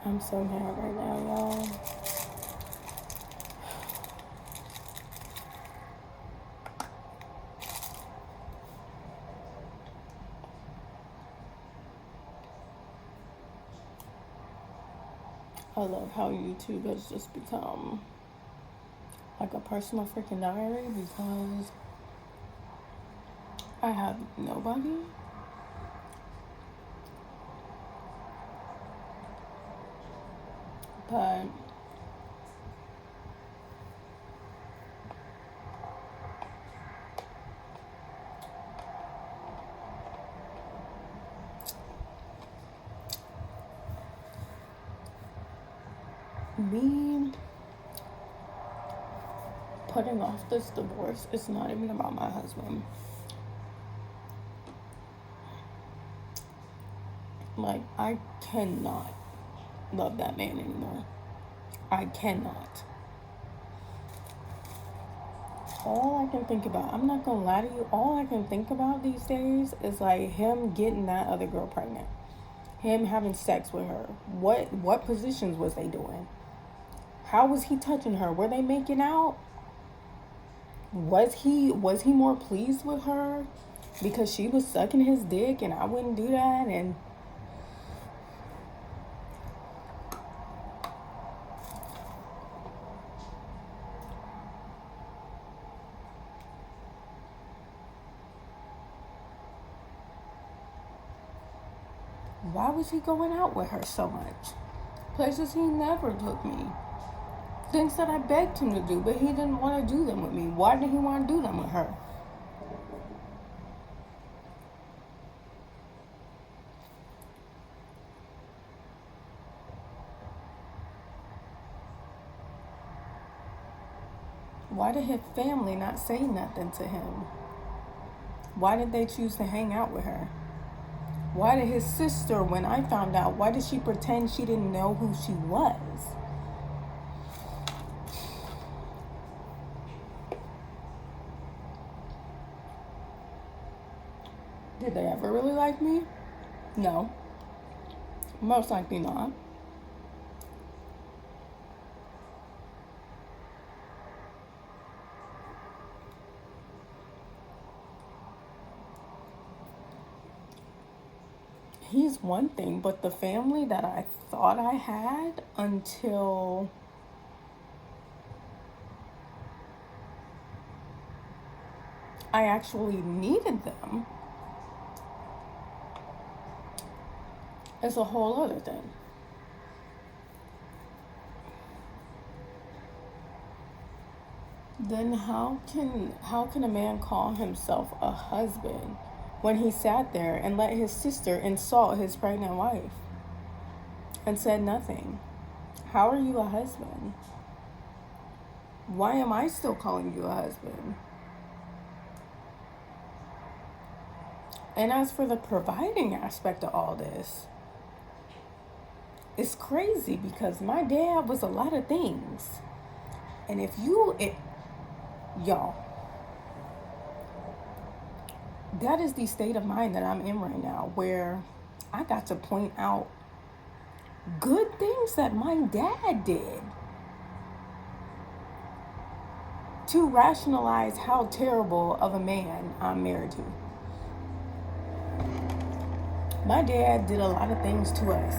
I'm so mad right now, y'all. I love how YouTube has just become like a personal freaking diary because I have nobody. But me putting off this divorce, it's not even about my husband. Like, I cannot love that man anymore. I cannot. All I can think about, I'm not gonna lie to you, all I can think about these days is like him getting that other girl pregnant. Him having sex with her. What positions was they doing? How was he touching her? Were they making out? Was he more pleased with her because she was sucking his dick and I wouldn't do that? And why was he going out with her so much? Places he never took me. Things that I begged him to do, but he didn't want to do them with me. Why did he want to do them with her? Why did his family not say nothing to him? Why did they choose to hang out with her? Why did his sister, when I found out, why did she pretend she didn't know who she was? Did they ever really like me? No. Most likely not. He's one thing, but the family that I thought I had until I actually needed them is a whole other thing. Then how can a man call himself a husband when he sat there and let his sister insult his pregnant wife and said nothing? How are you a husband? Why am I still calling you a husband? And as for the providing aspect of all this, it's crazy because my dad was a lot of things. And y'all, that is the state of mind that I'm in right now, where I got to point out good things that my dad did to rationalize how terrible of a man I'm married to. My dad did a lot of things to us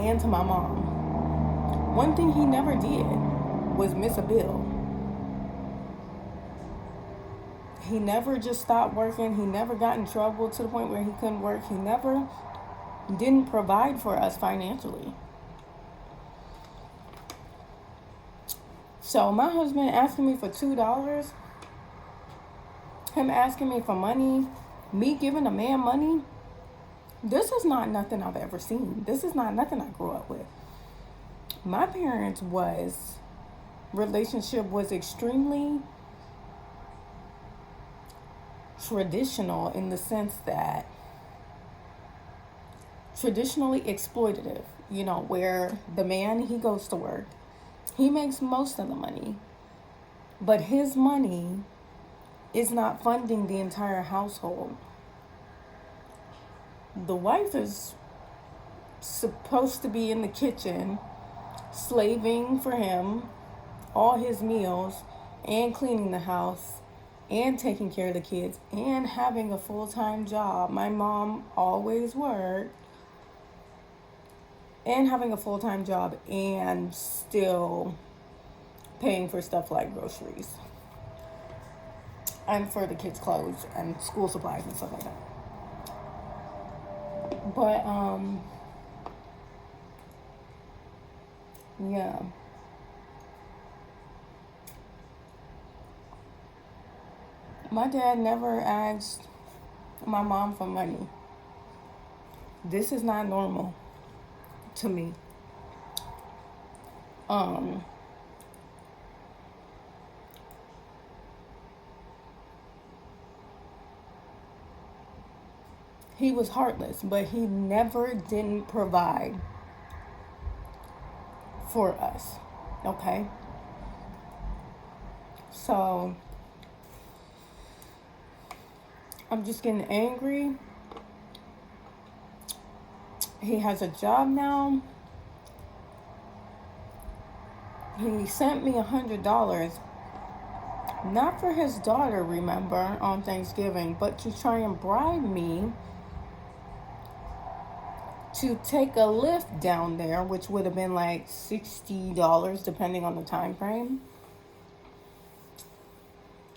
and to my mom. One thing he never did was miss a bill. He never just stopped working. He never got in trouble to the point where he couldn't work. He never didn't provide for us financially. So my husband asking me for $2, him asking me for money, me giving a man money, this is not nothing I've ever seen. This is not nothing I grew up with. My parents' relationship was extremely traditional in the sense that traditionally exploitative, where the man, he goes to work, he makes most of the money, but his money is not funding the entire household. The wife is supposed to be in the kitchen, slaving for him, all his meals, and cleaning the house, and taking care of the kids, and having a full-time job. My mom always worked, and having a full-time job, and still paying for stuff like groceries and for the kids' clothes and school supplies and stuff like that. But yeah. My dad never asked my mom for money. This is not normal to me. Um he was heartless, but he never didn't provide for us. Okay? So I'm just getting angry. He has a job now. He sent me $100, not for his daughter, remember, on Thanksgiving, but to try and bribe me to take a lift down there, which would have been like $60 depending on the time frame.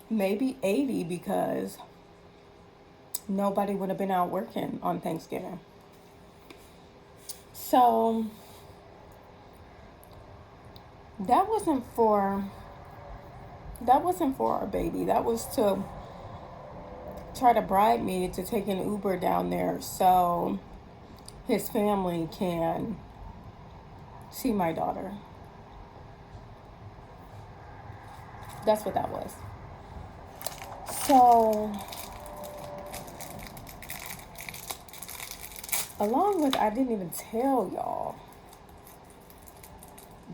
Maybe 80 because nobody would have been out working on Thanksgiving. So that wasn't for our baby. That was to try to bribe me to take an Uber down there so his family can see my daughter. That's what that was. So, along with, I didn't even tell y'all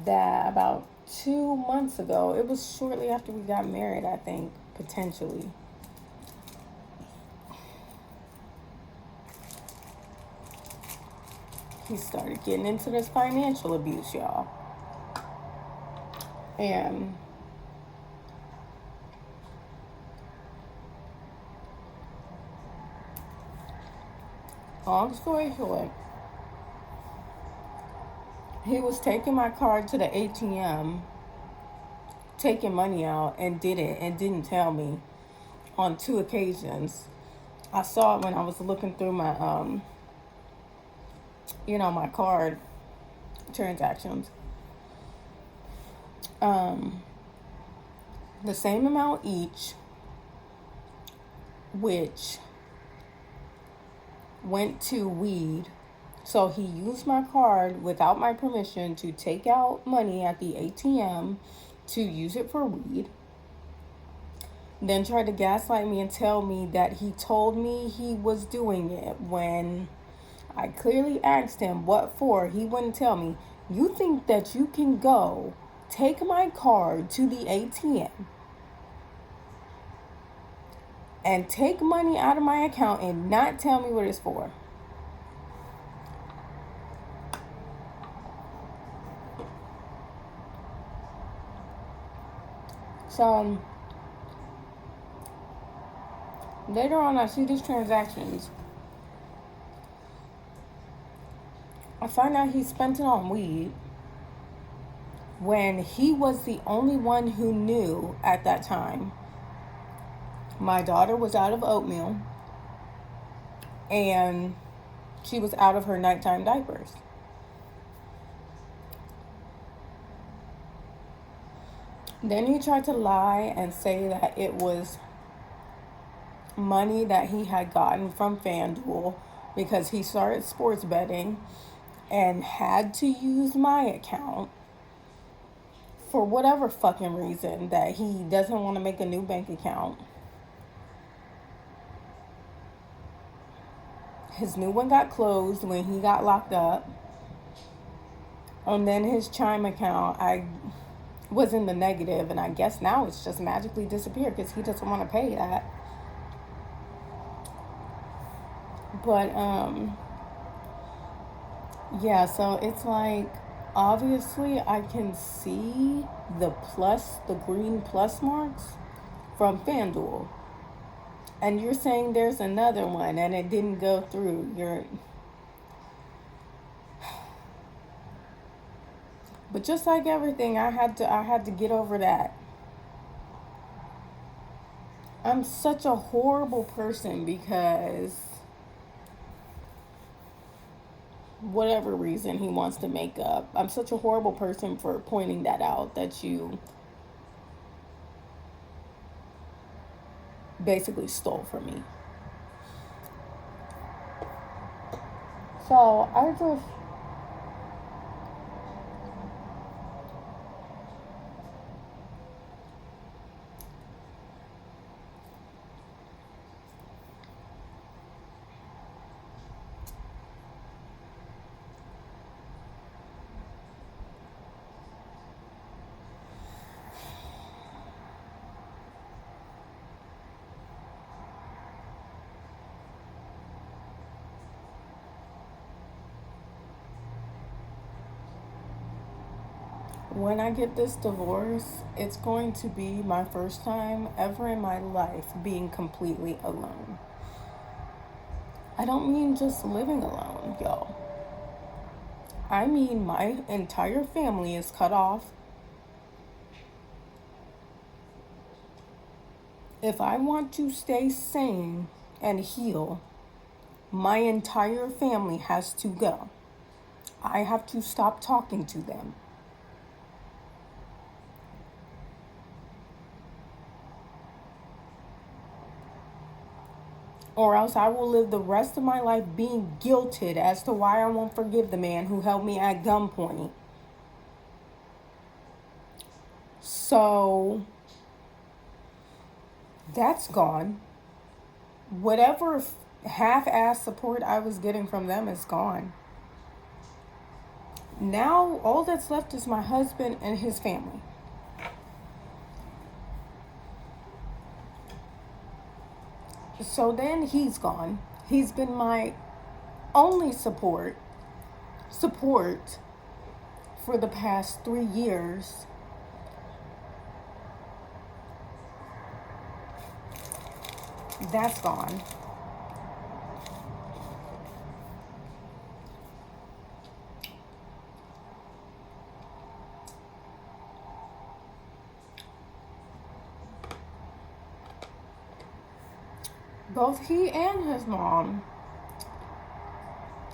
that about 2 months ago, it was shortly after we got married, I think, potentially. He started getting into this financial abuse, y'all. And long story short, he was taking my card to the ATM, taking money out, and didn't tell me on 2 occasions. I saw it when I was looking through my my card transactions. The same amount each, which went to weed. So he used my card without my permission to take out money at the ATM to use it for weed. Then tried to gaslight me and tell me that he told me he was doing it when I clearly asked him what for. He wouldn't tell me. You think that you can go take my card to the ATM and take money out of my account and not tell me what it's for? So later on, I see these transactions. I find out he spent it on weed when he was the only one who knew at that time. My daughter was out of oatmeal and she was out of her nighttime diapers. Then he tried to lie and say that it was money that he had gotten from FanDuel because he started sports betting and had to use my account for whatever fucking reason, that he doesn't want to make a new bank account. His new one got closed when he got locked up. And then his Chime account, I was in the negative, and I guess now it's just magically disappeared because he doesn't want to pay that. But Yeah, so it's like obviously I can see the green plus marks from FanDuel. And you're saying there's another one and it didn't go through. But just like everything, I had to get over that. I'm such a horrible person because whatever reason he wants to make up. I'm such a horrible person for pointing that out, that you basically stole from me. So I just, when I get this divorce, it's going to be my first time ever in my life being completely alone. I don't mean just living alone, y'all. I mean my entire family is cut off. If I want to stay sane and heal, my entire family has to go. I have to stop talking to them. Or else I will live the rest of my life being guilted as to why I won't forgive the man who held me at gunpoint. So that's gone. Whatever half-ass support I was getting from them is gone. Now all that's left is my husband and his family. So then he's gone. He's been my only support for the past 3 years. That's gone. Both he and his mom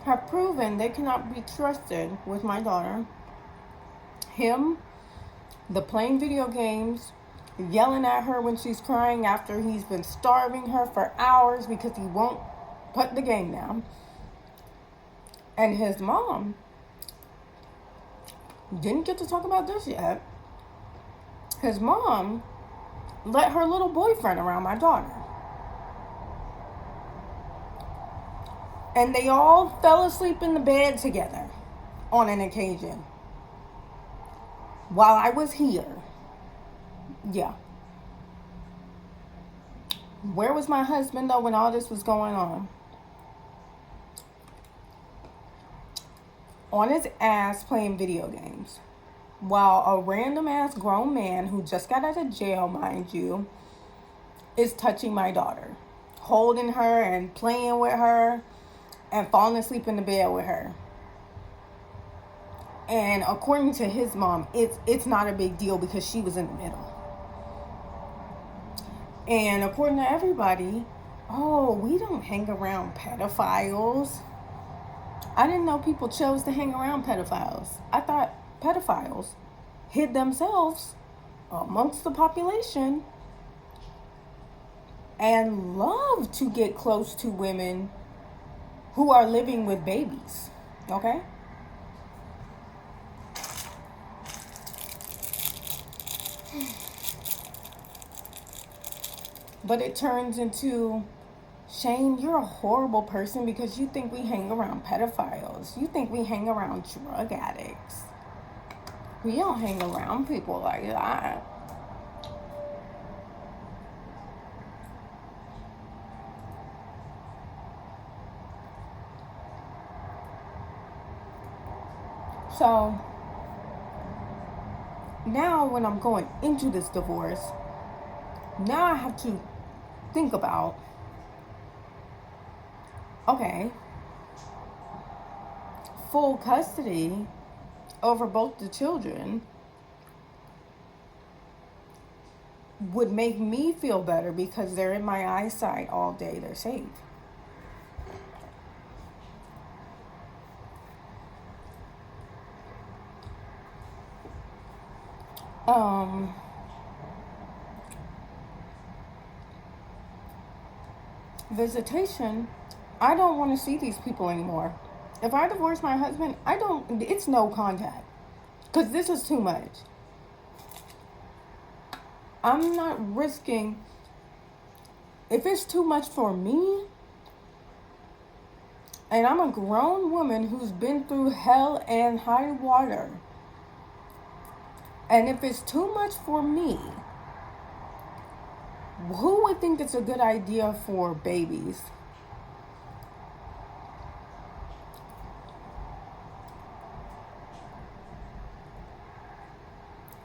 have proven they cannot be trusted with my daughter. Him, the playing video games, yelling at her when she's crying after he's been starving her for hours because he won't put the game down. And his mom, didn't get to talk about this yet. His mom let her little boyfriend around my daughter. And they all fell asleep in the bed together on an occasion while I was here. Yeah. Where was my husband though when all this was going on? On his ass playing video games. While a random ass grown man who just got out of jail, mind you, is touching my daughter, holding her and playing with her and falling asleep in the bed with her. And according to his mom, it's not a big deal because she was in the middle. And according to everybody, oh, we don't hang around pedophiles. I didn't know people chose to hang around pedophiles. I thought pedophiles hid themselves amongst the population and love to get close to women who are living with babies. Okay? But it turns into, Shane, you're a horrible person because you think we hang around pedophiles. You think we hang around drug addicts. We don't hang around people like that. So now when I'm going into this divorce, now I have to think about, okay, full custody over both the children would make me feel better because they're in my eyesight all day, they're safe. Um, Visitation, I don't want to see these people anymore. If I divorce my husband, it's no contact. Because this is too much. I'm not risking, if it's too much for me, and I'm a grown woman who's been through hell and high water, and if it's too much for me, who would think it's a good idea for babies?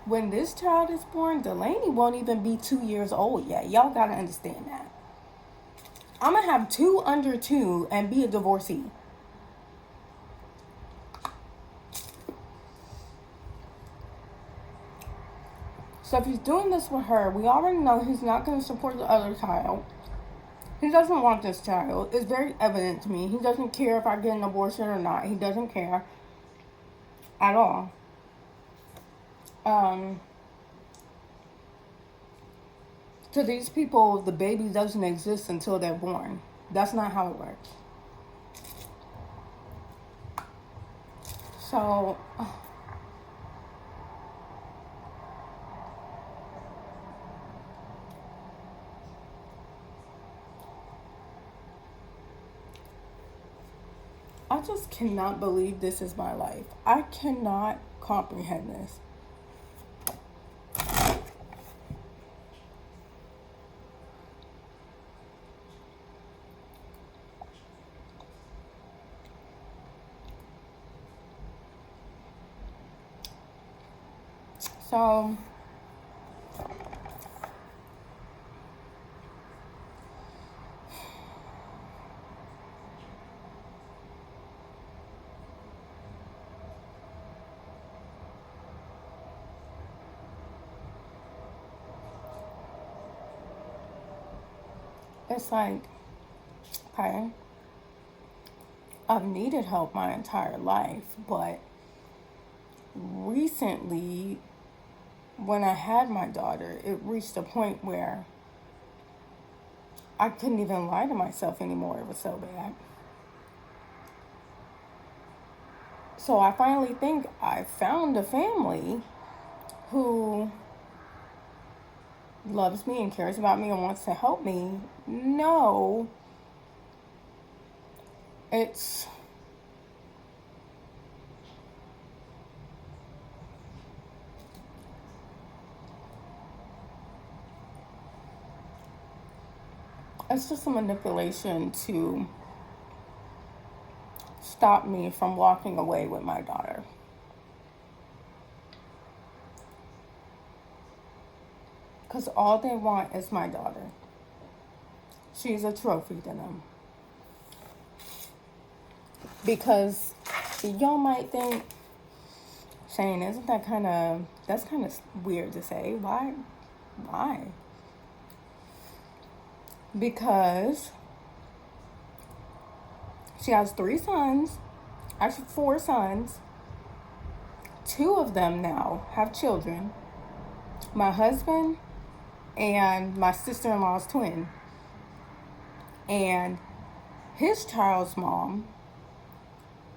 When this child is born, Delaney won't even be 2 years old yet. Y'all gotta understand that. I'm gonna have 2 under 2 and be a divorcee. So if he's doing this with her, we already know he's not gonna support the other child. He doesn't want this child. It's very evident to me. He doesn't care if I get an abortion or not. He doesn't care at all. To these people, the baby doesn't exist until they're born. That's not how it works. So, I just cannot believe this is my life. I cannot comprehend this. So, it's like, okay, I've needed help my entire life, but recently, when I had my daughter, it reached a point where I couldn't even lie to myself anymore. It was so bad. So I finally think I found a family who loves me and cares about me and wants to help me. No, it's it's just a manipulation to stop me from walking away with my daughter. Because all they want is my daughter. She's a trophy to them. Because y'all might think, Shane, isn't that that's kind of weird to say. Why? Why? Because she has 3 sons, actually 4 sons. 2 of them now have children. My husband and my sister-in-law's twin. And his child's mom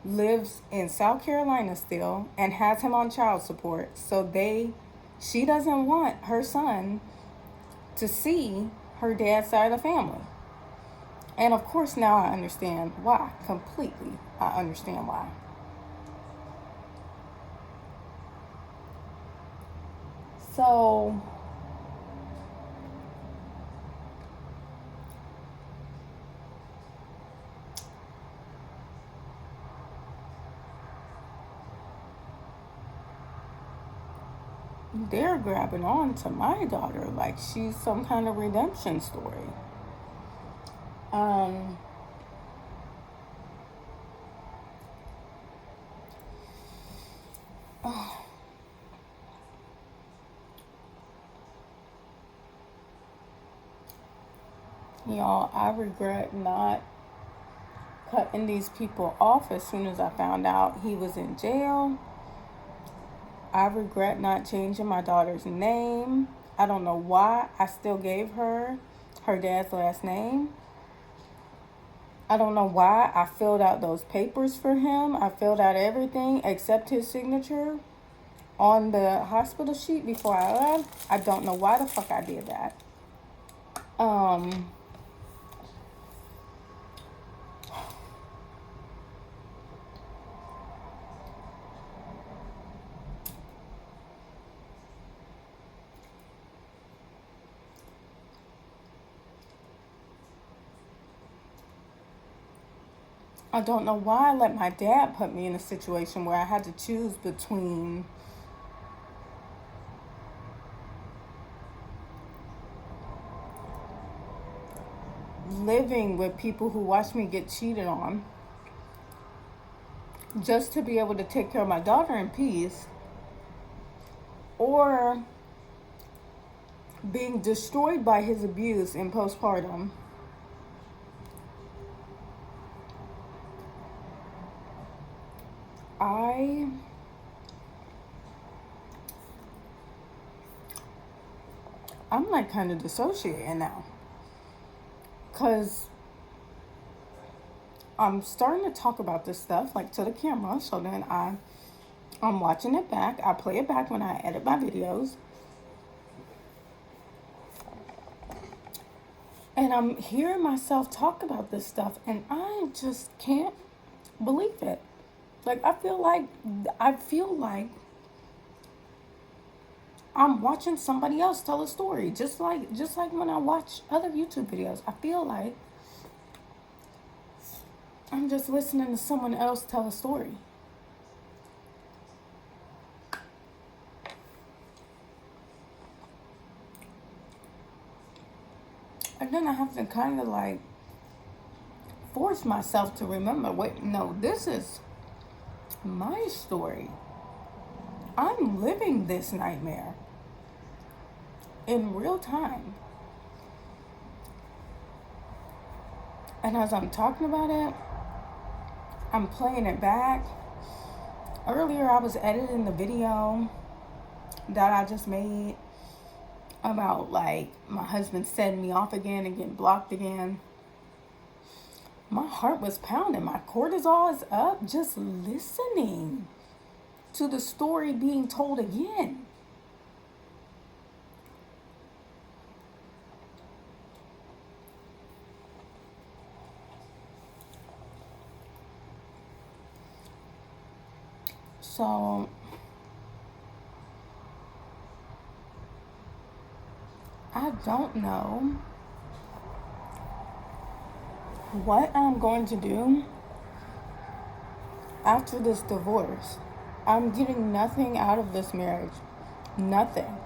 lives in South Carolina still and has him on child support. So she doesn't want her son to see her dad's side of the family. And of course now I understand why. Completely. I understand why. So they're grabbing on to my daughter like she's some kind of redemption story. Um, y'all, I regret not cutting these people off as soon as I found out he was in jail. I regret not changing my daughter's name. I don't know why I still gave her dad's last name. I don't know why I filled out those papers for him. I filled out everything except his signature on the hospital sheet before I left. I don't know why the fuck I did that. I don't know why I let my dad put me in a situation where I had to choose between living with people who watch me get cheated on just to be able to take care of my daughter in peace, or being destroyed by his abuse in postpartum. I'm like kind of dissociating now, because I'm starting to talk about this stuff like to the camera, so then I'm watching it back. I play it back when I edit my videos, and I'm hearing myself talk about this stuff, and I just can't believe it. Like I feel like I'm watching somebody else tell a story, just like when I watch other YouTube videos. I feel like I'm just listening to someone else tell a story. And then I have to kind of like force myself to remember, wait, no, this is my story. I'm living this nightmare in real time. And as I'm talking about it, I'm playing it back. Earlier, I was editing the video that I just made about like my husband setting me off again and getting blocked again. My heart was pounding. My cortisol is up just listening to the story being told again. So I don't know what I'm going to do after this divorce. I'm getting nothing out of this marriage. Nothing.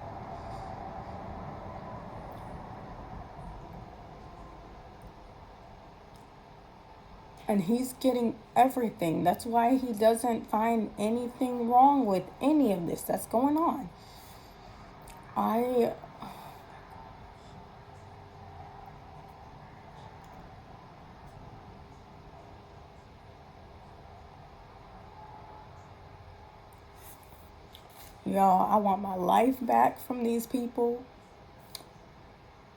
And he's getting everything. That's why he doesn't find anything wrong with any of this that's going on. Y'all, I want my life back from these people.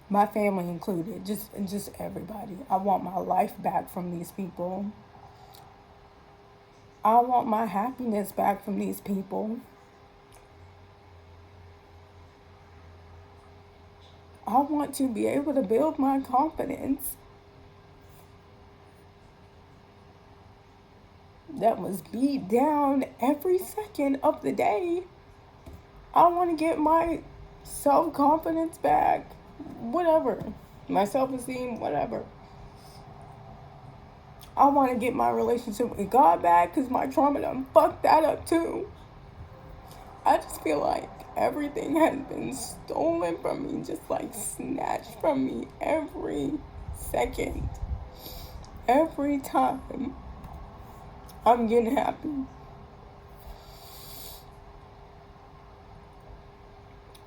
My family included, just everybody. I want my life back from these people. I want my happiness back from these people. I want to be able to build my confidence that was beat down every second of the day. I want to get my self-confidence back. Whatever. My self-esteem, whatever. I want to get my relationship with God back because my trauma done fucked that up too. I just feel like everything has been stolen from me, just like snatched from me every second. Every time I'm getting happy.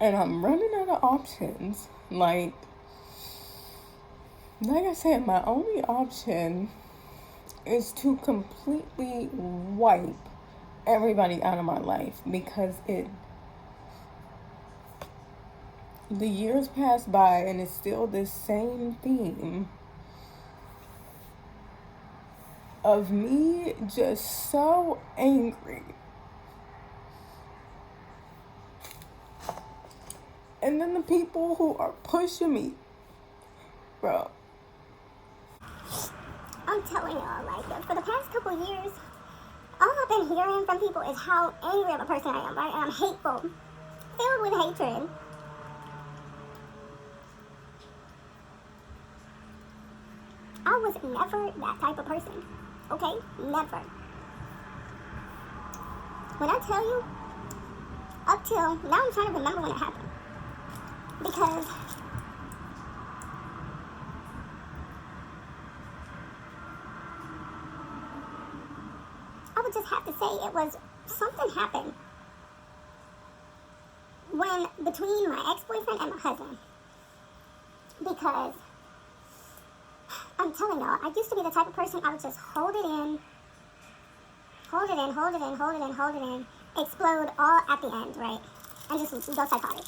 And I'm running out of options. Like I said, my only option is to completely wipe everybody out of my life, because the years pass by and it's still this same theme of me just so angry. And then the people who are pushing me, bro. I'm telling y'all, like, for the past couple years, all I've been hearing from people is how angry of a person I am, right? And I'm hateful, filled with hatred. I was never that type of person, okay? Never. When I tell you, up till now, I'm trying to remember when it happened. Because I would just have to say it was something happened when between my ex-boyfriend and my husband. Because I'm telling y'all, I used to be the type of person I would just hold it in, explode all at the end, right? And just go psychotic.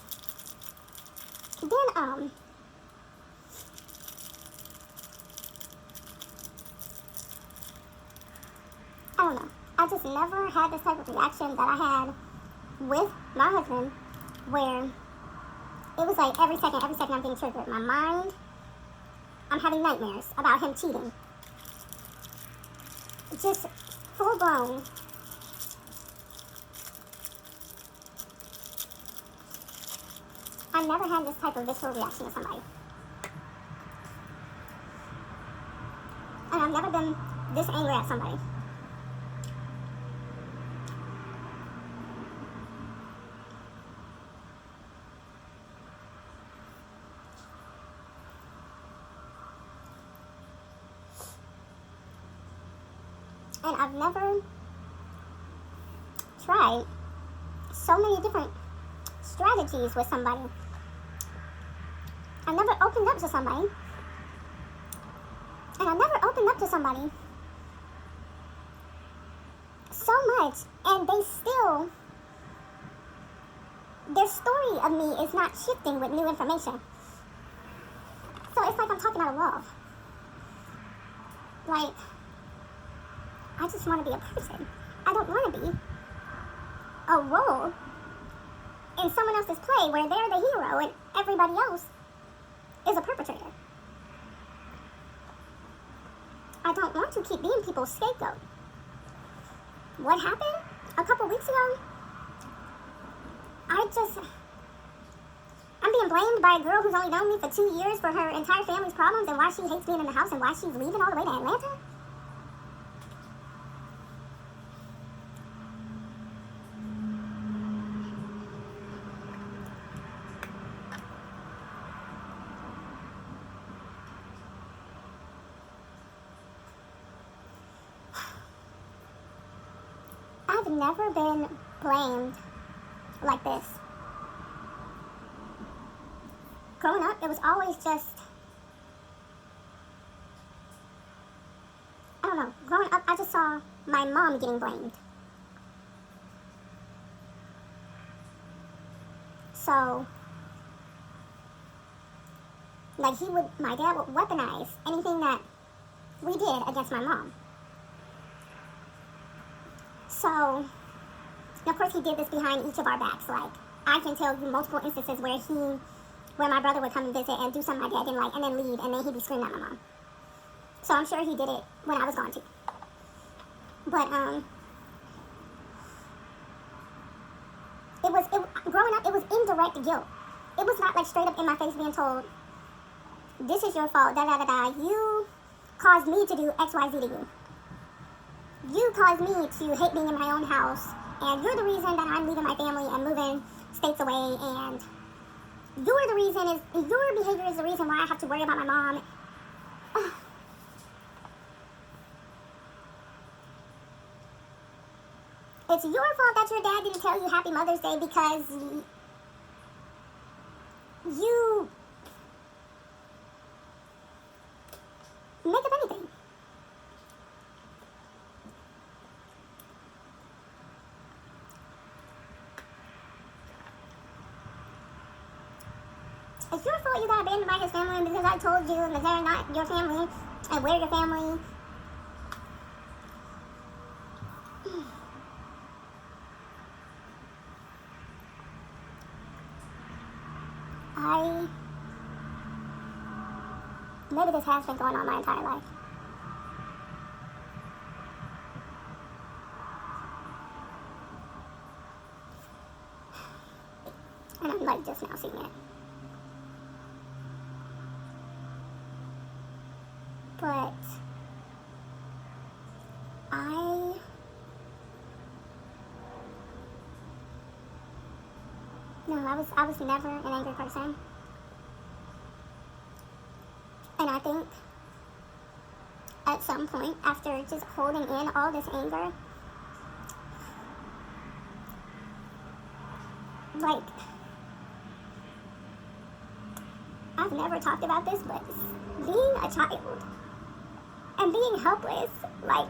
Then, I don't know. I just never had this type of reaction that I had with my husband, where it was like every second I'm being triggered. My mind, I'm having nightmares about him cheating. Just full blown. I never had this type of visceral reaction to somebody. And I've never been this angry at somebody. And I've never tried so many different strategies with somebody. I've never opened up to somebody. And I've never opened up to somebody so much, and their story of me is not shifting with new information. So it's like I'm talking out of love. Like, I just want to be a person. I don't want to be a role in someone else's play where they're the hero and everybody else is a perpetrator. I don't want to keep being people's scapegoat. What happened a couple weeks ago? I'm being blamed by a girl who's only known me for 2 years for her entire family's problems and why she hates being in the house and why she's leaving all the way to Atlanta. I've never been blamed like this. Growing up, it was always just, I don't know, growing up, I just saw my mom getting blamed. So, like my dad would weaponize anything that we did against my mom. So, and of course he did this behind each of our backs. Like, I can tell you multiple instances where my brother would come and visit and do something my dad didn't like and then leave, and then he'd be screaming at my mom. So I'm sure he did it when I was gone too. But, growing up, it was indirect guilt. It was not like straight up in my face being told, this is your fault, you caused me to do X, Y, Z to you. You caused me to hate being in my own house And you're the reason that I'm leaving my family and moving states away, and your behavior is the reason why I have to worry about my mom. It's your fault that your dad didn't tell you Happy Mother's Day because you make up anything. It's your fault you got abandoned by his family because I told you that they're not your family and we're your family. Maybe this has been going on my entire life. And I'm like just now seeing it. But I was never an angry person. And I think at some point, after just holding in all this anger, like, I've never talked about this, but being a child and being helpless, like,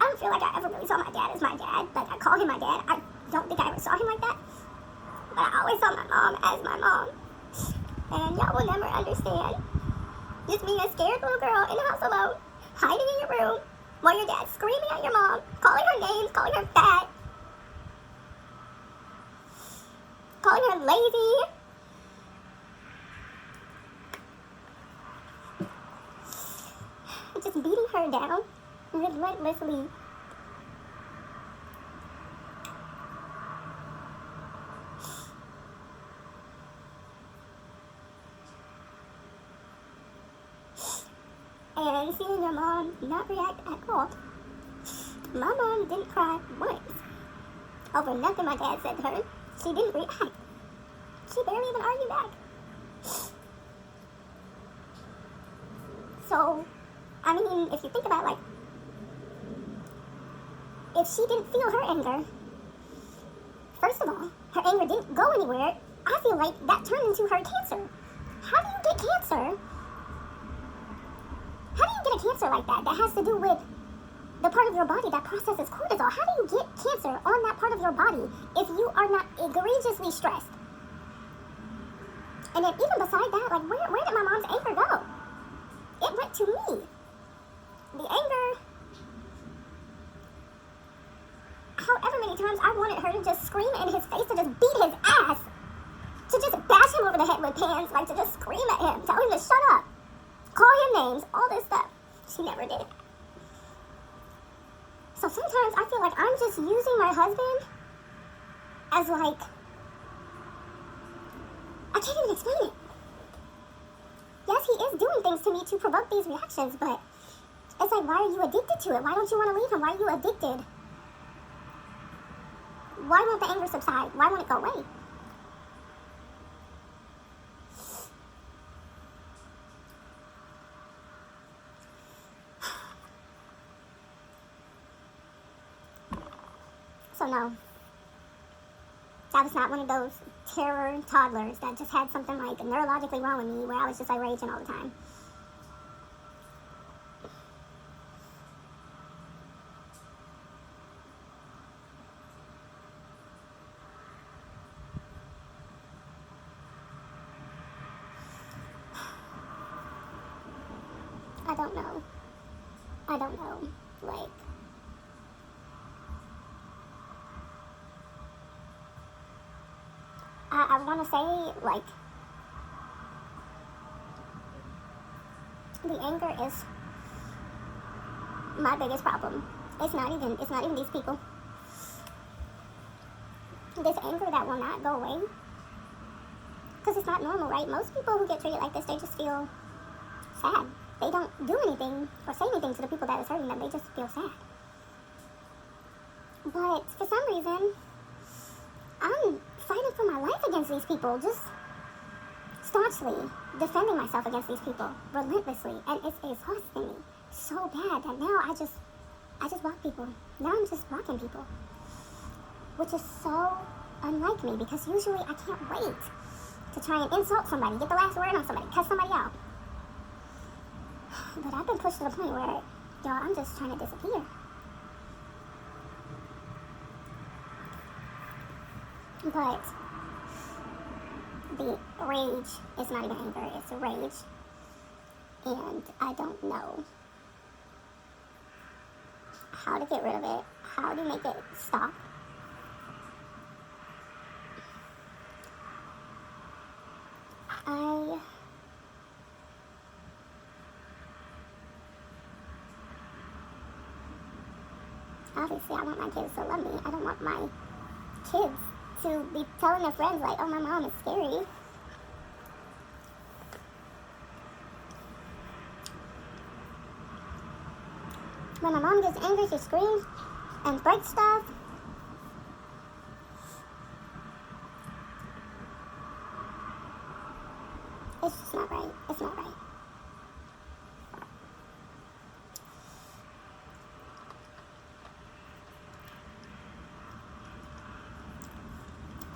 I don't feel like I ever really saw my dad as my dad. Like, I call him my dad. I don't think I ever saw him like that. But I always saw my mom as my mom. And y'all will never understand. Just being a scared little girl in the house alone, hiding in your room, while your dad's screaming at your mom, calling her names, calling her fat, calling her lazy. Just beating her down relentlessly. And seeing your mom not react at all. My mom didn't cry once over nothing my dad said to her. She didn't react. She barely even argued back. So, I mean, if you think about it, like, if she didn't feel her anger, first of all, her anger didn't go anywhere. I feel like that turned into her cancer. How do you get cancer? How do you get a cancer like that? That has to do with the part of your body that processes cortisol. How do you get cancer on that part of your body if you are not egregiously stressed? And then even beside that, like, where did my mom's anger go? It went to me. The anger, however many times I wanted her to just scream in his face, to just beat his ass, to just bash him over the head with pans, like to just scream at him, tell him to shut up, call him names, all this stuff. She never did. So sometimes I feel like I'm just using my husband as, like, I can't even explain it. Yes, he is doing things to me to provoke these reactions, but it's like, why are you addicted to it? Why don't you want to leave him? Why are you addicted? Why won't the anger subside? Why won't it go away? So no, that was not one of those terror toddlers that just had something like neurologically wrong with me where I was just like raging all the time. I don't know. Like, I want to say, like, the anger is my biggest problem. It's not even these people. This anger that will not go away. Because it's not normal, right? Most people who get treated like this, they just feel sad. they don't do anything or say anything to the people that is hurting them. They just feel sad. But for some reason, I'm fighting for my life against these people, just staunchly defending myself against these people relentlessly, and it's exhausting me so bad that now I just block people. Now I'm just blocking people, which is so unlike me, because usually I can't wait to try and insult somebody, get the last word on somebody, cuss somebody out. But I've been pushed to the point where, y'all, I'm just trying to disappear. But the rage is not even anger, it's rage. And I don't know how to get rid of it, how to make it stop. Obviously, I want my kids to love me. I don't want my kids to be telling their friends, like, oh, my mom is scary. When my mom gets angry, she screams and breaks stuff. It's just not right. It's not right.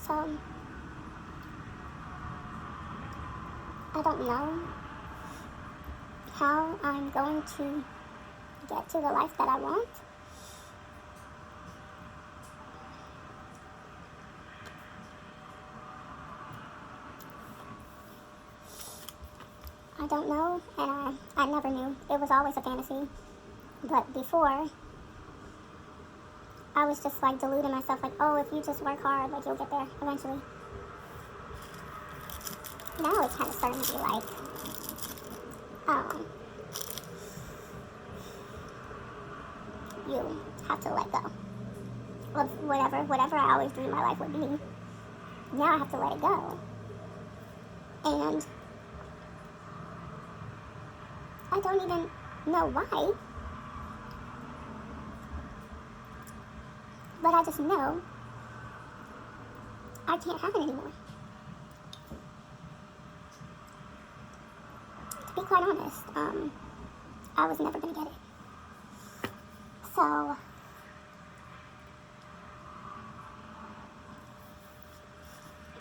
So, I don't know how I'm going to get to the life that I want. I don't know, and I never knew. It was always a fantasy. But before, I was just like deluding myself, like, oh, if you just work hard, like, you'll get there eventually. Now it's kind of starting to be like, you have to let go of whatever I always dreamed my life would be. Now I have to let it go. And I don't even know why. But I just know I can't have it anymore. To be quite honest, I was never going to get it. So,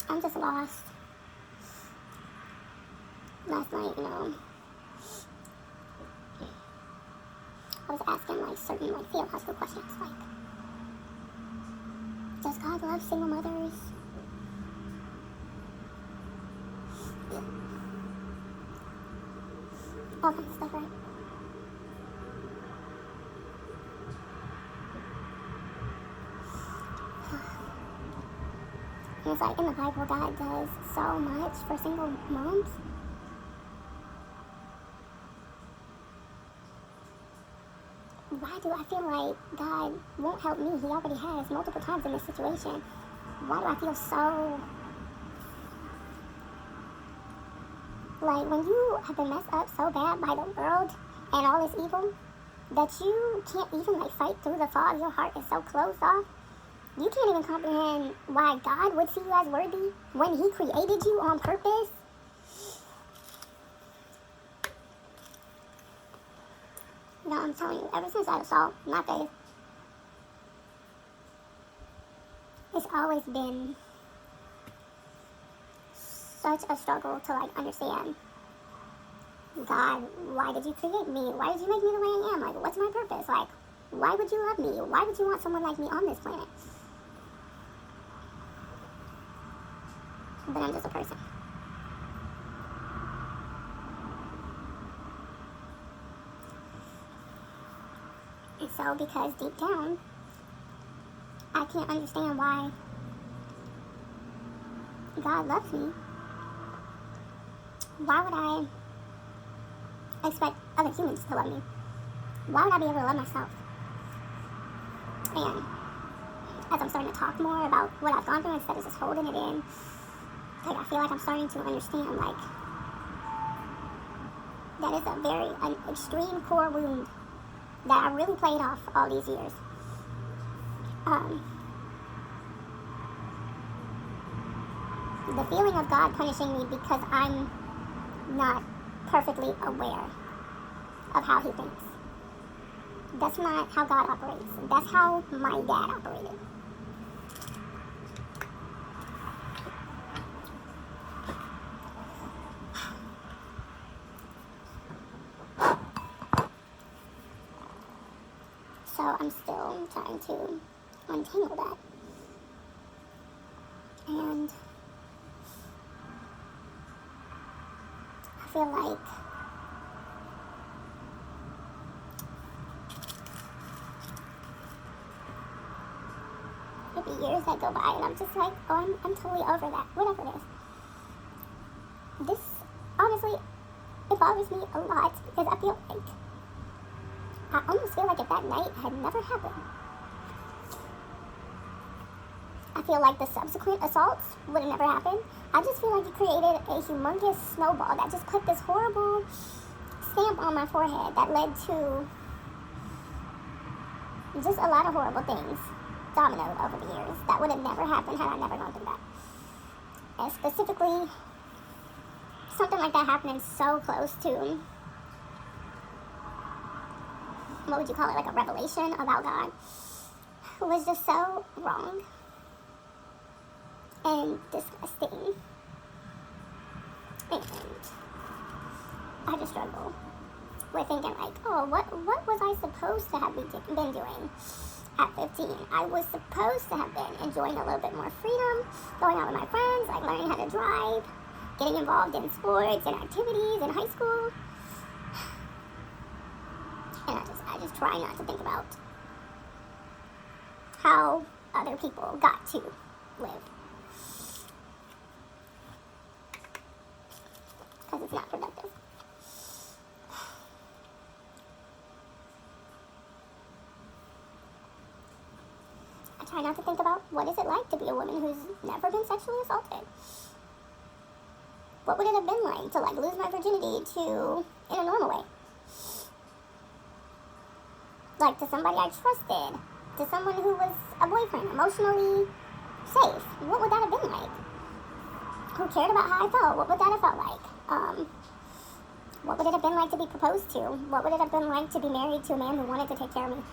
I'm just lost. Last night, I was asking, like, certain, like, theological questions, like, does God love single mothers? All kinds of stuff, right? And it's like, in the Bible, God does so much for single moms. Why do I feel like God won't help me? He already has multiple times in this situation. Why do I feel so... like, when you have been messed up so bad by the world and all this evil, that you can't even, like, fight through the fog, your heart is so closed off, you can't even comprehend why God would see you as worthy when He created you on purpose. No, I'm telling you, ever since I saw my faith, it's always been such a struggle to, like, understand, God, why did you create me? Why did you make me the way I am? Like, what's my purpose? Like, why would you love me? Why would you want someone like me on this planet? But I'm just a person. And so, because deep down, I can't understand why God loves me, why would I expect other humans to love me? Why would I be able to love myself? And as I'm starting to talk more about what I've gone through instead of just holding it in, like, I feel like I'm starting to understand, like, That is an extreme core wound that I really played off all these years. The feeling of God punishing me because I'm not perfectly aware of how he thinks. That's not how God operates. That's how my dad operated. So I'm still trying to untangle that. And I feel like it'd be years that go by and I'm just like, oh, I'm totally over that, whatever it is. This, honestly, it bothers me a lot because I almost feel like if that night had never happened, I feel like the subsequent assaults would have never happened. I just feel like it created a humongous snowball that just put this horrible stamp on my forehead that led to just a lot of horrible things dominoed over the years that would have never happened had I never gone through that. And specifically, something like that happening so close to, what would you call it, like a revelation about God, was just so wrong and disgusting. And I just struggle with thinking like, oh, what was I supposed to have been doing at 15? I was supposed to have been enjoying a little bit more freedom, going out with my friends, like learning how to drive, getting involved in sports and activities in high school. And I just try not to think about how other people got to live. Because it's not productive. I try not to think about what is it like to be a woman who's never been sexually assaulted. What would it have been like to lose my virginity in a normal way? Like to somebody I trusted, to someone who was a boyfriend, emotionally safe. What would that have been like? Who cared about how I felt? What would that have felt like? What would it have been like to be proposed to? What would it have been like to be married to a man who wanted to take care of me?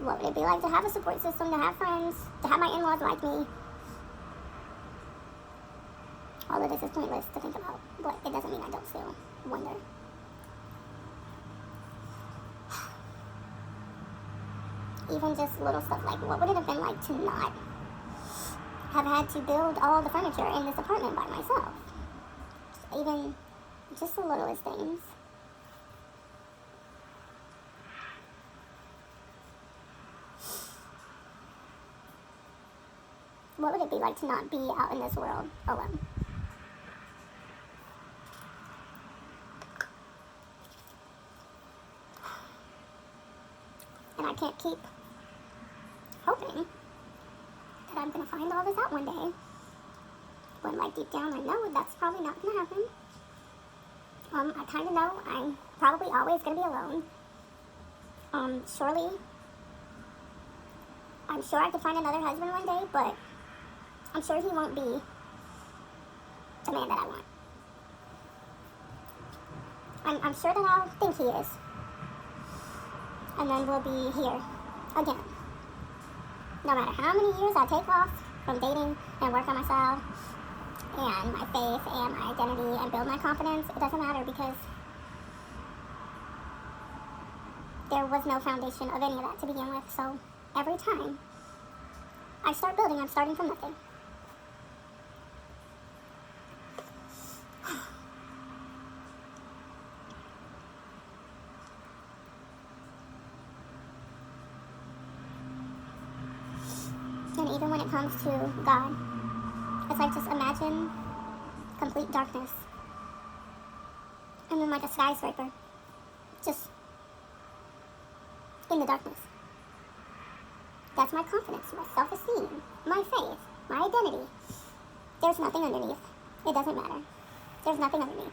What would it be like to have a support system, to have friends, to have my in-laws like me? All of this is pointless to think about, but it doesn't mean I don't still wonder. Even just little stuff like, what would it have been like to not have had to build all the furniture in this apartment by myself? Even just the littlest things. What would it be like to not be out in this world alone? And I can't keep hoping that I'm going to find all this out one day. When, deep down I know that's probably not going to happen. I kind of know I'm probably always going to be alone. I'm sure I could find another husband one day, but I'm sure he won't be the man that I want. I'm sure that I'll think he is. And then we'll be here again. No matter how many years I take off from dating and work on myself and my faith and my identity and build my confidence, it doesn't matter because there was no foundation of any of that to begin with. So every time I start building, I'm starting from nothing. And even when it comes to God, it's like just imagine complete darkness. And then like a skyscraper, just in the darkness. That's my confidence, my self-esteem, my faith, my identity. There's nothing underneath. It doesn't matter. There's nothing under me.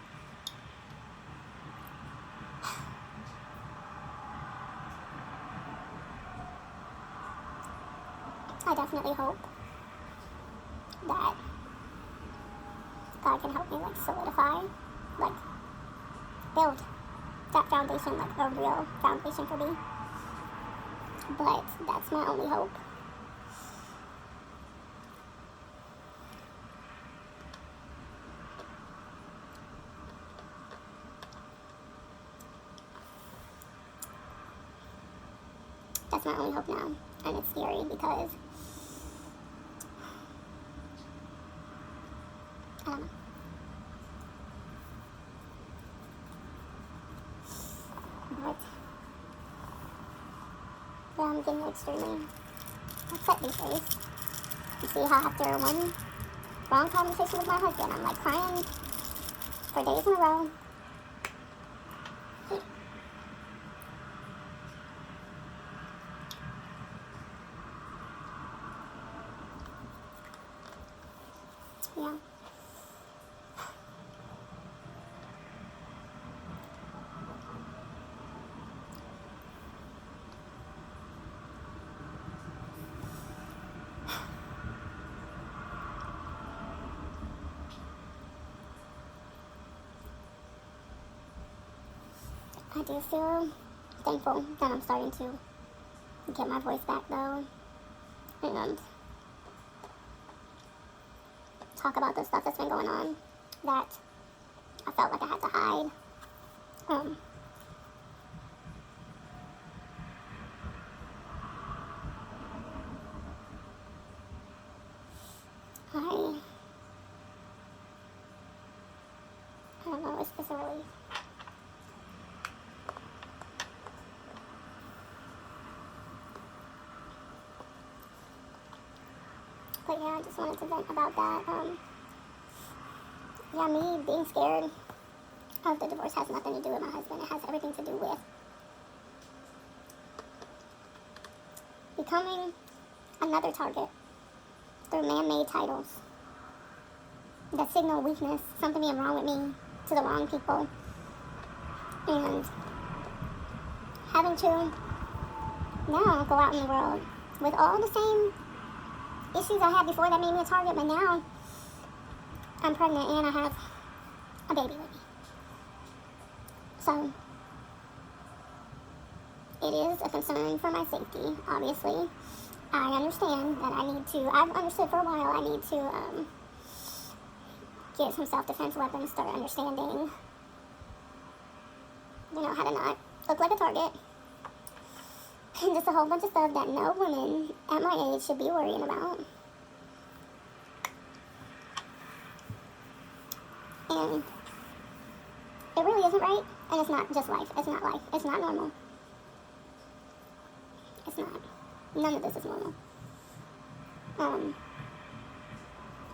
I definitely hope that God can help me, like, solidify, like, build that foundation, like, a real foundation for me. But that's my only hope. That's my only hope now. And it's scary because I don't know. But yeah, I'm getting extremely upset these days. You see how after one wrong conversation with my husband, I'm like crying for days in a row. Yeah. I do feel thankful that I'm starting to get my voice back though, and talk about the stuff that's been going on that I felt like I had to hide. I don't know, it's a relief. But yeah, I just wanted to vent about that. Yeah, me being scared of the divorce has nothing to do with my husband. It has everything to do with becoming another target through man-made titles that signal weakness, something being wrong with me to the wrong people, and having to now go out in the world with all the same issues I had before that made me a target, but now I'm pregnant and I have a baby with me. So it is a concern for my safety, obviously. I understand that I've understood for a while I need to get some self-defense weapons, start understanding, how to not look like a target. And just a whole bunch of stuff that no woman at my age should be worrying about. And it really isn't right, and it's not just life. It's not life. It's not normal. It's not. None of this is normal.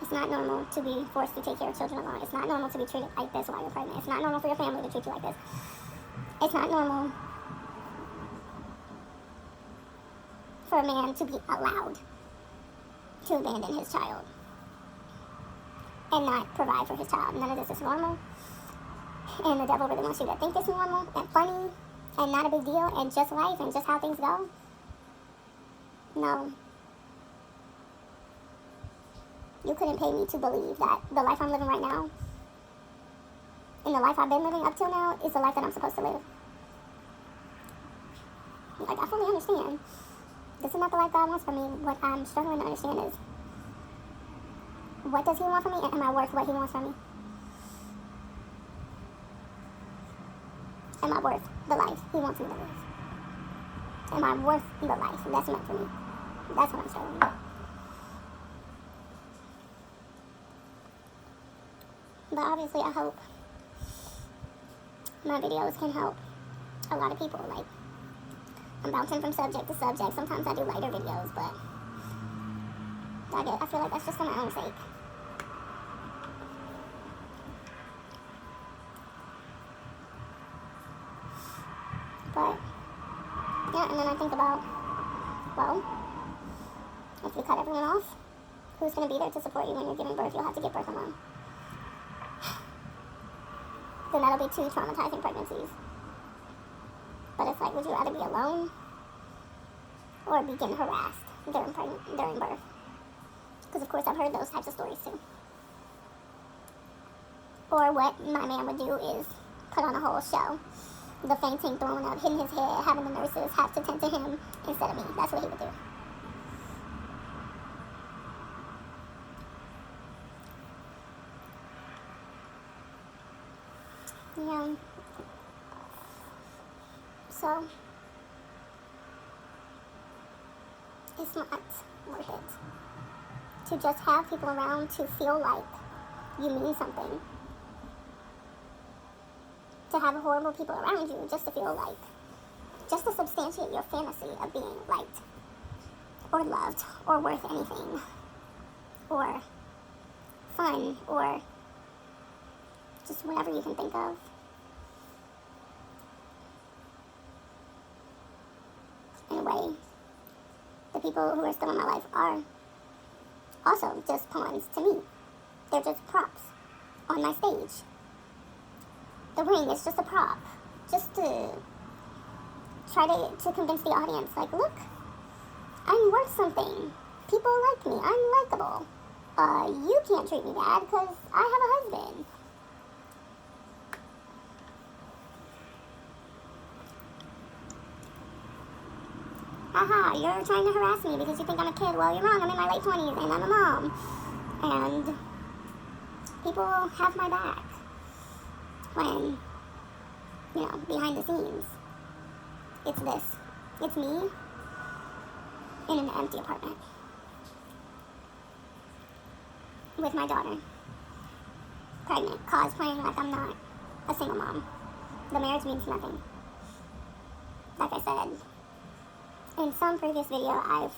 It's not normal to be forced to take care of children alone. It's not normal to be treated like this while you're pregnant. It's not normal for your family to treat you like this. It's not normal for a man to be allowed to abandon his child and not provide for his child. None of this is normal. And the devil really wants you to think it's normal and funny and not a big deal and just life and just how things go. No. You couldn't pay me to believe that the life I'm living right now and the life I've been living up till now is the life that I'm supposed to live. Like, I fully understand. This is not the life God wants for me. What I'm struggling to understand is, what does he want from me, and am I worth what he wants from me? Am I worth the life he wants me to live? Am I worth the life that's meant for me? That's what I'm struggling with. But obviously, I hope my videos can help a lot of people. Like, I'm bouncing from subject to subject. Sometimes I do lighter videos, but I feel like that's just for my own sake. But, yeah, and then I think about, well, if you cut everyone off, who's going to be there to support you when you're giving birth? You'll have to give birth alone. then that'll be 2 traumatizing pregnancies. But it's like, would you rather be alone or be getting harassed during birth? Because of course I've heard those types of stories too. Or what my man would do is put on a whole show. The fainting, throwing up, hitting his head, having the nurses have to tend to him instead of me. That's what he would do. Yeah. So, it's not worth it to just have people around to feel like you mean something. To have horrible people around you just to feel like, just to substantiate your fantasy of being liked or loved or worth anything or fun or just whatever you can think of. In a way, the people who are still in my life are also just pawns to me. They're just props on my stage. The ring is just a prop, just to try to convince the audience, like, look, I'm worth something. People like me. I'm likable. You can't treat me bad because I have a husband. Haha, you're trying to harass me because you think I'm a kid. Well, you're wrong. I'm in my late 20s and I'm a mom. And people have my back. When, behind the scenes, it's this. It's me in an empty apartment with my daughter, pregnant, cosplaying like I'm not a single mom. The marriage means nothing. Like I said, in some previous video, I've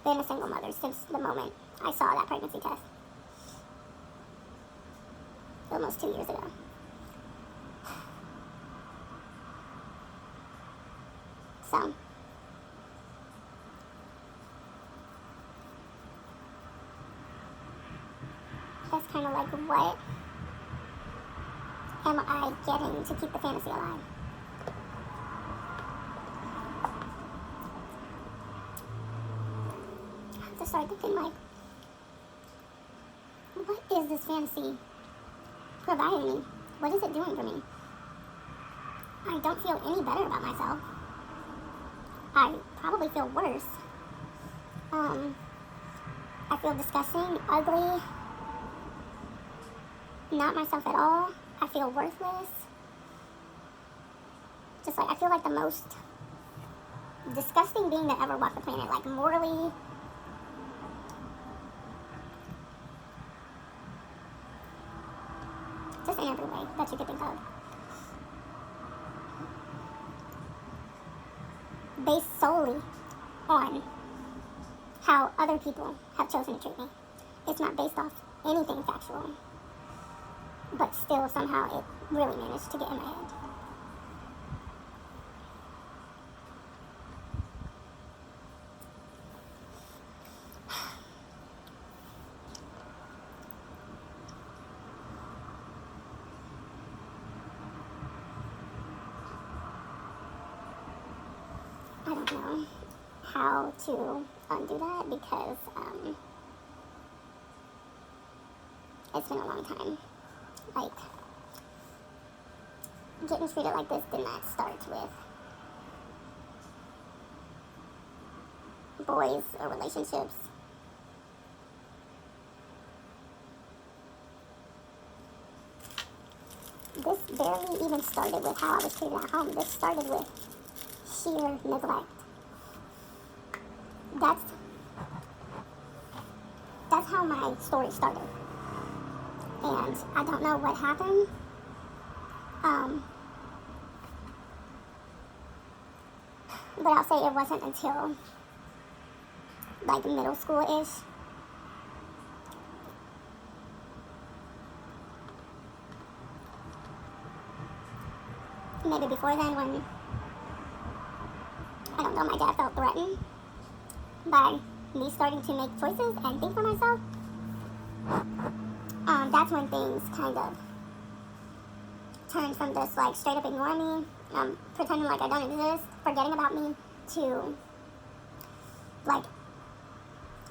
been a single mother since the moment I saw that pregnancy test. Almost 2 years ago. So, that's kind of like, what am I getting to keep the fantasy alive? I have to start thinking, like, what is this fantasy providing me? What is it doing for me? I don't feel any better about myself. I probably feel worse. I feel disgusting, ugly, not myself at all. I feel worthless. Just like, I feel like the most disgusting being that ever walked the planet. Like, morally, just in every way that you could think of. Based solely on how other people have chosen to treat me. It's not based off anything factual, but still somehow it really managed to get in my head. I don't know how to undo that because it's been a long time. Like, getting treated like this did not start with boys or relationships. This barely even started with how I was treated at home. This started with sheer neglect. That's how my story started. And I don't know what happened. But I'll say it wasn't until like middle school-ish maybe before then, when I don't know, my dad felt threatened by me starting to make choices and think for myself. That's when things kind of turned from just like straight up ignoring me, pretending like I don't exist, forgetting about me, to like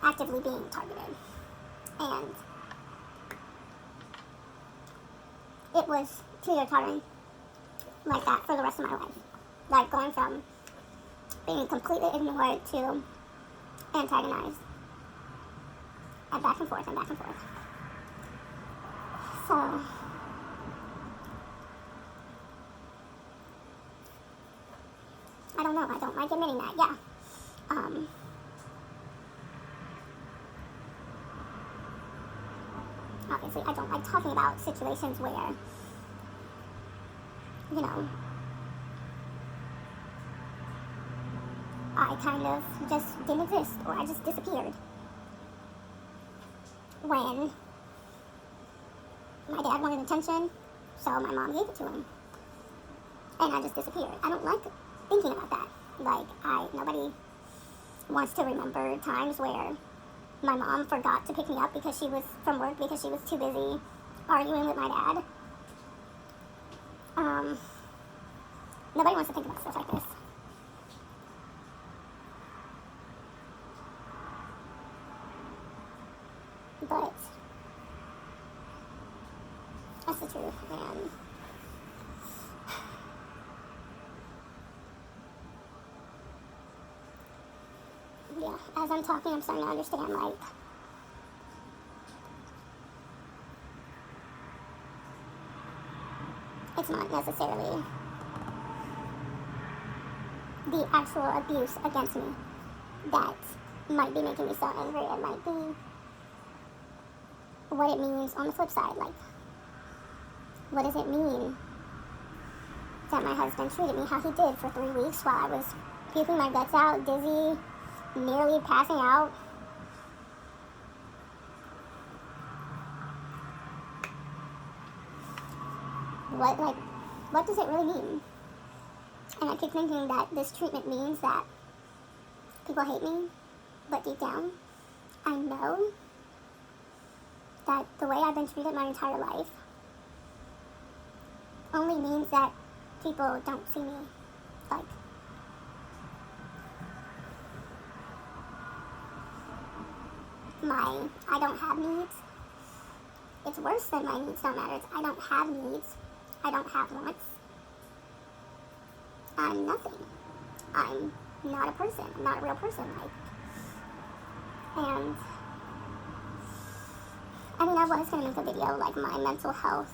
actively being targeted. And it was teeter-tottering like that for the rest of my life. Like going from being completely ignored to antagonized, and back and forth and back and forth. So I don't know. I don't like admitting that. Yeah. Obviously, I don't like talking about situations where, you know, I kind of just didn't exist, or I just disappeared when my dad wanted attention, so my mom gave it to him, and I just disappeared. I don't like thinking about that. Like, nobody wants to remember times where my mom forgot to pick me up because she was from work because she was too busy arguing with my dad. Nobody wants to think about stuff like this. But that's the truth, and yeah, as I'm talking, I'm starting to understand, like, it's not necessarily the actual abuse against me that might be making me so angry. It might be what it means on the flip side. Like, what does it mean that my husband treated me how he did for 3 weeks while I was puking my guts out, dizzy, nearly passing out? What does it really mean? And I keep thinking that this treatment means that people hate me, but deep down, I know that the way I've been treated my entire life only means that people don't see me like I don't have needs. It's worse than my needs don't matter. It's I don't have needs. I don't have wants. I'm nothing. I'm not a person. I'm not a real person. And I mean, I was going to make a video, like, my mental health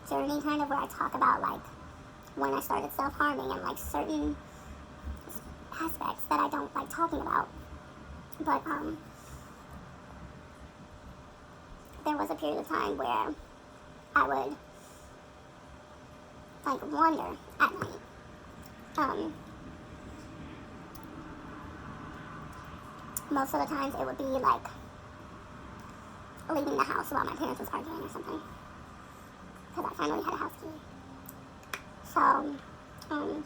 journey, kind of, where I talk about, like, when I started self-harming and, like, certain aspects that I don't like talking about. But, there was a period of time where I would, like, wander at night. Most of the times it would be, like, leaving the house while my parents was arguing or something, because I finally had a house key. So, there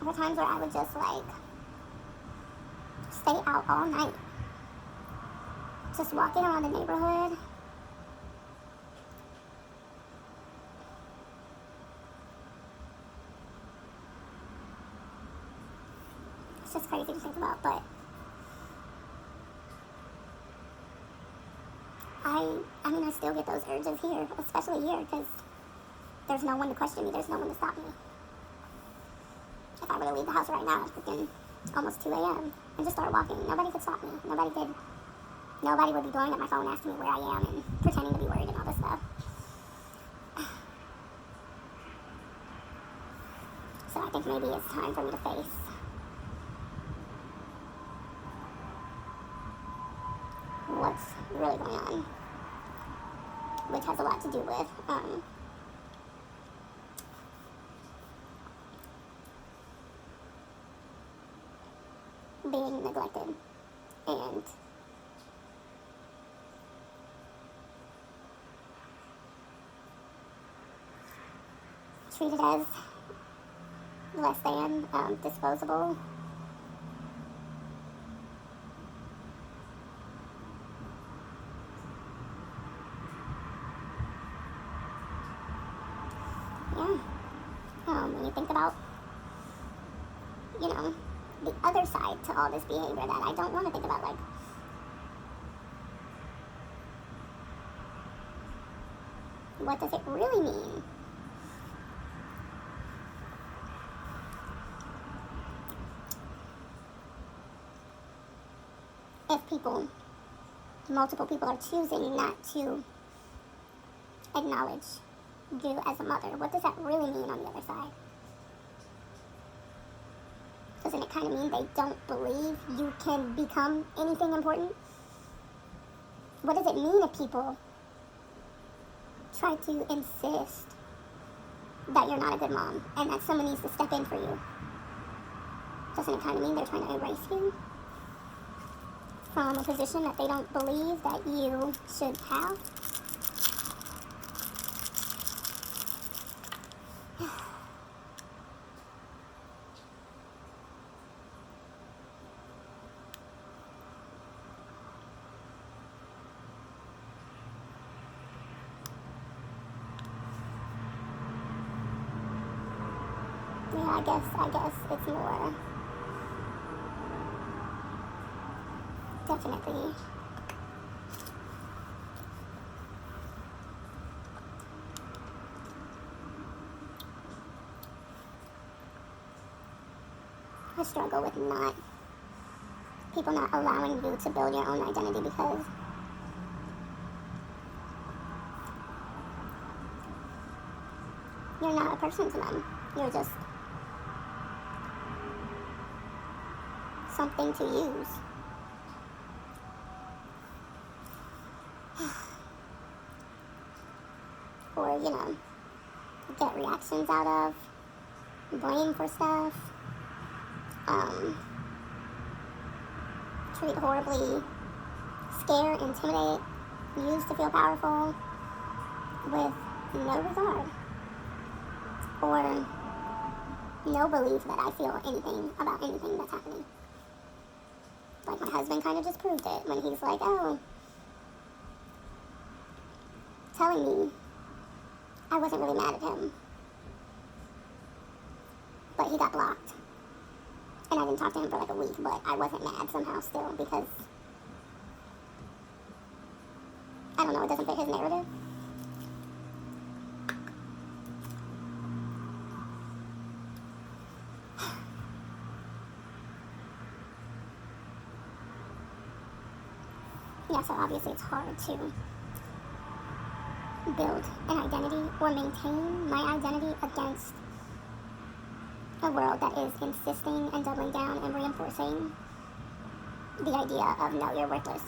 were times where I would just, like, stay out all night, just walking around the neighborhood, it's just crazy to think about, but I mean, I still get those urges here, especially here, because there's no one to question me, there's no one to stop me. If I were to leave the house right now, it's freaking almost 2 a.m. and just start walking, nobody could stop me. Nobody would be blowing up my phone asking me where I am and pretending to be worried and all this stuff. So I think maybe it's time for me to face what's really going on, which has a lot to do with being neglected and treated as less than, disposable. think about, you know, the other side to all this behavior that I don't want to think about. Like, what does it really mean? If people, multiple people, are choosing not to acknowledge you as a mother, what does that really mean on the other side? Doesn't it kind of mean they don't believe you can become anything important? What does it mean if people try to insist that you're not a good mom and that someone needs to step in for you? Doesn't it kind of mean they're trying to erase you from a position that they don't believe that you should have? Yeah, I guess it's more definitely a struggle with people not allowing you to build your own identity, because you're not a person to them. You're just something to use. Or, get reactions out of, blame for stuff, treat horribly, scare, intimidate, use to feel powerful with no regard or no belief that I feel anything about anything that's happening. Like, my husband kind of just proved it when he's like, oh, telling me I wasn't really mad at him, but he got blocked. And I didn't talk to him for like a week, but I wasn't mad somehow still, because, I don't know, it doesn't fit his narrative. Yeah, so obviously it's hard to build an identity or maintain my identity against a world that is insisting and doubling down and reinforcing the idea of no, you're worthless.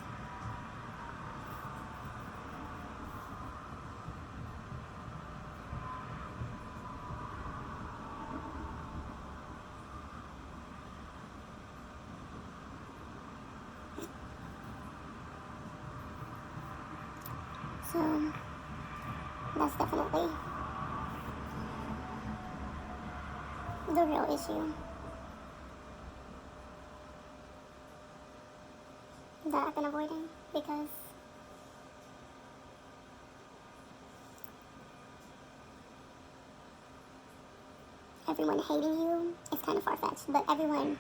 So that's definitely the real issue that I've been avoiding, because everyone hating you is kind of far-fetched, but everyone